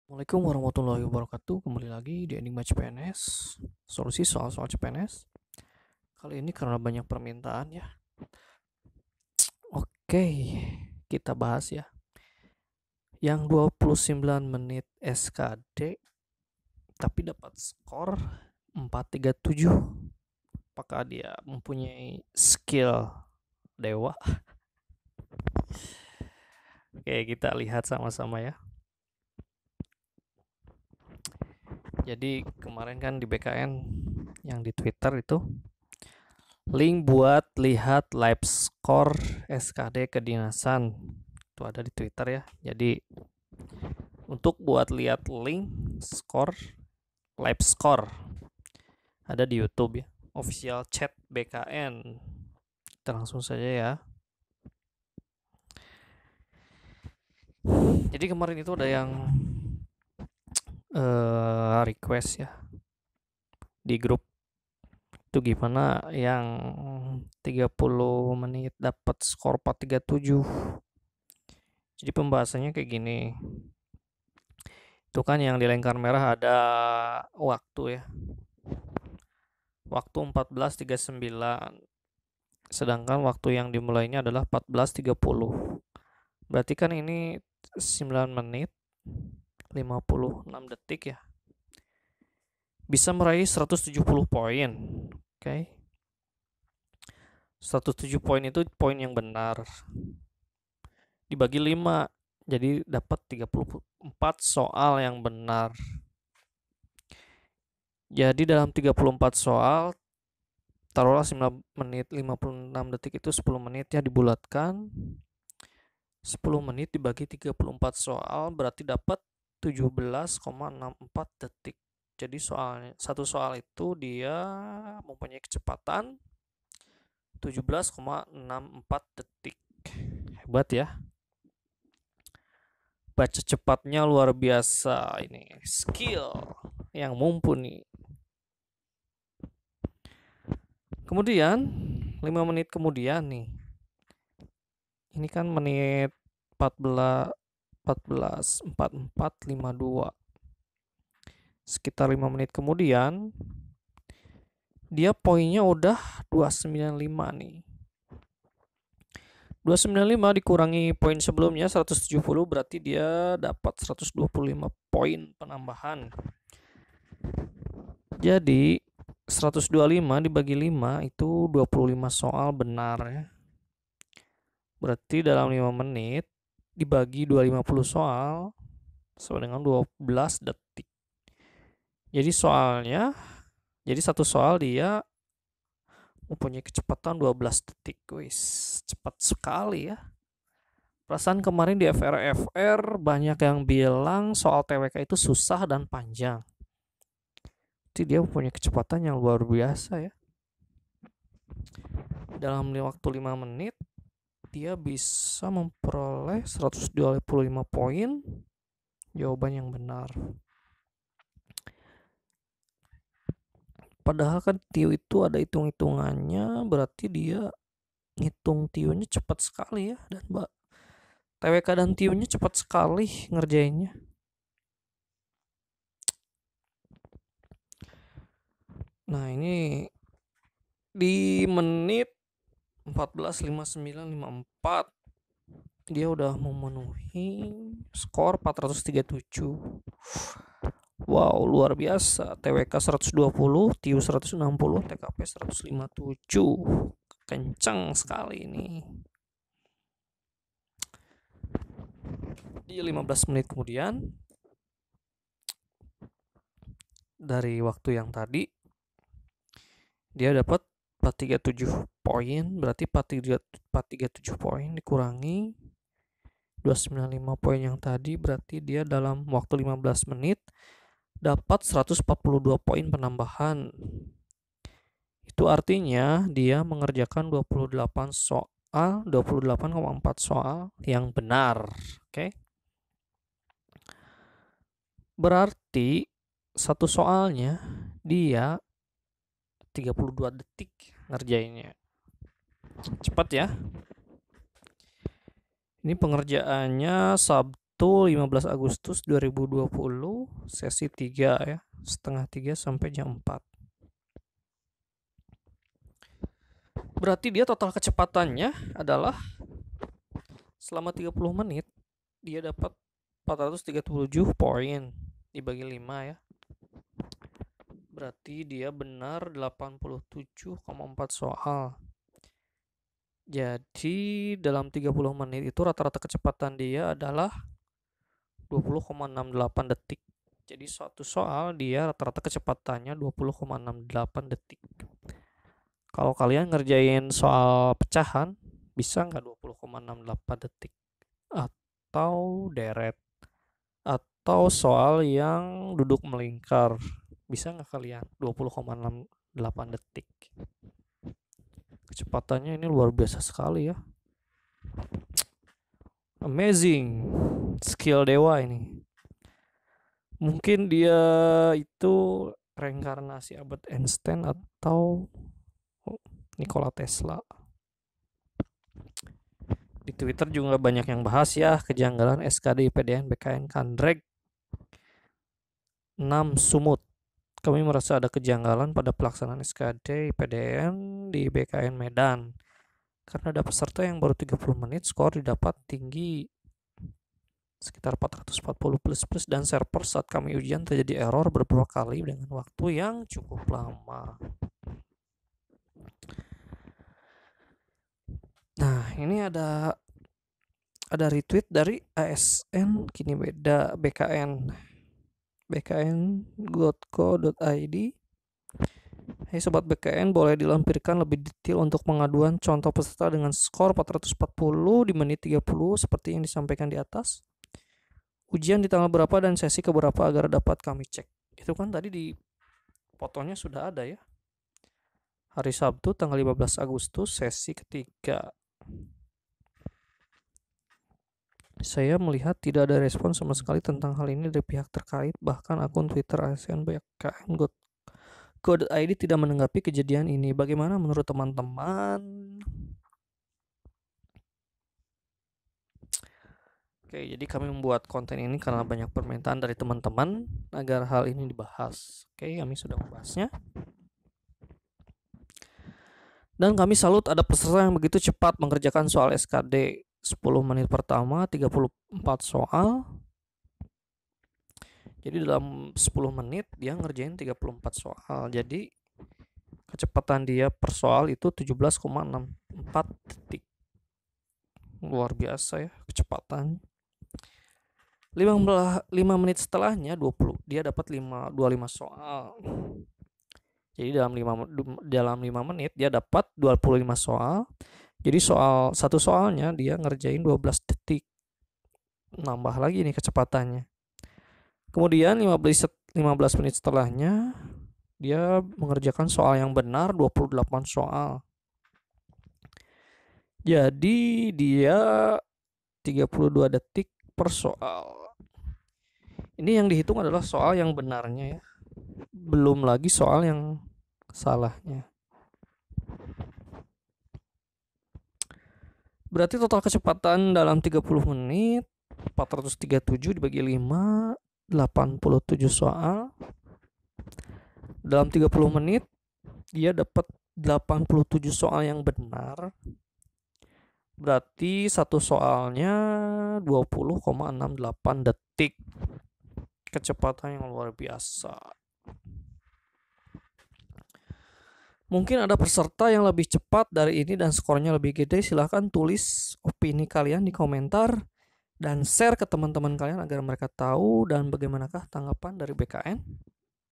Assalamualaikum warahmatullahi wabarakatuh. Kembali lagi di Enigma CPNS. Solusi soal-soal CPNS. Kali ini karena banyak permintaan ya. Oke, kita bahas ya. Yang 29 menit SKD tapi dapat skor 437. Apakah dia mempunyai skill dewa? Oke, kita lihat sama-sama ya. Jadi kemarin kan di BKN yang di Twitter itu link buat lihat live score SKD kedinasan itu ada di Twitter ya. Jadi untuk buat lihat link score live score ada di YouTube ya. Official chat BKN. Kita langsung saja ya. Jadi kemarin itu ada yang request ya di grup itu gimana yang 30 menit dapat skor 437. Jadi pembahasannya kayak gini. Itu kan yang di lingkar merah ada waktu ya. Waktu 14.39. Sedangkan waktu yang dimulainya adalah 14.30. Berarti kan ini 9 menit 56 detik ya. Bisa meraih 170 poin. Oke. 107 poin itu poin yang benar. Dibagi 5. Jadi dapat 34 soal yang benar. Jadi dalam 34 soal taruhlah 9 menit 56 detik itu 10 menit ya, dibulatkan 10 menit dibagi 34 soal berarti dapat 17,64 detik. Jadi satu soal itu dia mempunyai kecepatan 17,64 detik. Hebat ya. Baca cepatnya luar biasa ini. Skill yang mumpuni. Kemudian 5 menit kemudian nih. Ini kan menit 14:44:52. Sekitar 5 menit kemudian dia poinnya udah 295 nih. 295 dikurangi poin sebelumnya 170 berarti dia dapat 125 poin penambahan. Jadi 125 dibagi 5 itu 25 soal benar ya. Berarti dalam 5 menit dibagi 250 soal sama dengan 12 detik. Jadi satu soal dia mempunyai kecepatan 12 detik. Wis, cepat sekali ya. Perasaan kemarin di FR banyak yang bilang soal TWK itu susah dan panjang. Jadi dia punya kecepatan yang luar biasa ya. Dalam waktu 5 menit dia bisa memperoleh 125 poin. Jawaban yang benar. Padahal kan TIO itu ada hitung-hitungannya, berarti dia ngitung TIO-nya cepat sekali ya, dan TWK dan TIO-nya cepat sekali ngerjainnya. Nah, ini di menit 14:59:54 dia udah memenuhi skor 437. Wow, luar biasa. TWK 120, TIO 160, TKP 157. Kencang sekali ini. Di 15 menit kemudian dari waktu yang tadi dia dapat 437 poin, berarti 437 poin dikurangi 295 poin yang tadi berarti dia dalam waktu 15 menit dapat 142 poin penambahan. Itu artinya dia mengerjakan 28 soal, 28,4 soal yang benar. Oke. Berarti satu soalnya dia 32 detik ngerjainnya. Cepat ya. Ini pengerjaannya itu 15 Agustus 2020, sesi 3 ya, setengah 3 sampai jam 4. Berarti dia total kecepatannya adalah selama 30 menit dia dapat 437 poin dibagi 5 ya. Berarti dia benar 87,4 soal. Jadi dalam 30 menit itu rata-rata kecepatan dia adalah 20,68 detik. Jadi suatu soal dia rata-rata kecepatannya 20,68 detik. Kalau kalian ngerjain soal pecahan, bisa nggak 20,68 detik? Atau deret? Atau soal yang duduk melingkar, bisa nggak kalian 20,68 detik? Kecepatannya ini luar biasa sekali ya. Amazing. Skill dewa ini. Mungkin dia itu reinkarnasi Albert Einstein atau Nikola Tesla. Di Twitter juga banyak yang bahas ya kejanggalan SKD IPDN BKN Kandreg 6 Sumut. Kami merasa ada kejanggalan pada pelaksanaan SKD IPDN di BKN Medan karena ada peserta yang baru 30 menit skor didapat tinggi sekitar 440 plus dan server saat kami ujian terjadi error beberapa kali dengan waktu yang cukup lama. Nah, ini ada retweet dari ASN kini beda bkn.go.id. Hai sobat BKN, boleh dilampirkan lebih detail untuk pengaduan contoh peserta dengan skor 440 di menit 30 seperti yang disampaikan di atas. Ujian di tanggal berapa dan sesi keberapa agar dapat kami cek. Itu kan tadi di fotonya sudah ada ya. Hari Sabtu tanggal 15 Agustus sesi ketiga. Saya melihat tidak ada respon sama sekali tentang hal ini dari pihak terkait. Bahkan akun Twitter ASN BKN.go.id tidak menanggapi kejadian ini. Bagaimana menurut teman-teman? Oke, jadi kami membuat konten ini karena banyak permintaan dari teman-teman agar hal ini dibahas. Oke, kami sudah membahasnya. Dan kami salut ada peserta yang begitu cepat mengerjakan soal SKD. 10 menit pertama 34 soal. Jadi dalam 10 menit dia ngerjain 34 soal. Jadi kecepatan dia per soal itu 17,64 detik. Luar biasa ya kecepatan. 5 menit setelahnya 20 dia dapat 25 soal. Jadi dalam 5 menit dia dapat 25 soal. Jadi satu soalnya dia ngerjain 12 detik. Nambah lagi nih kecepatannya. Kemudian 15 menit setelahnya dia mengerjakan soal yang benar 28 soal. Jadi dia 32 detik per soal. Ini yang dihitung adalah soal yang benarnya ya. Belum lagi soal yang salahnya. Berarti total kecepatan dalam 30 menit 437 dibagi 5 87 soal. Dalam 30 menit dia dapat 87 soal yang benar. Berarti satu soalnya 20,68 detik. Kecepatan yang luar biasa. Mungkin ada peserta yang lebih cepat dari ini dan skornya lebih gede. Silahkan tulis opini kalian di komentar dan share ke teman-teman kalian agar mereka tahu dan bagaimanakah tanggapan dari BKN.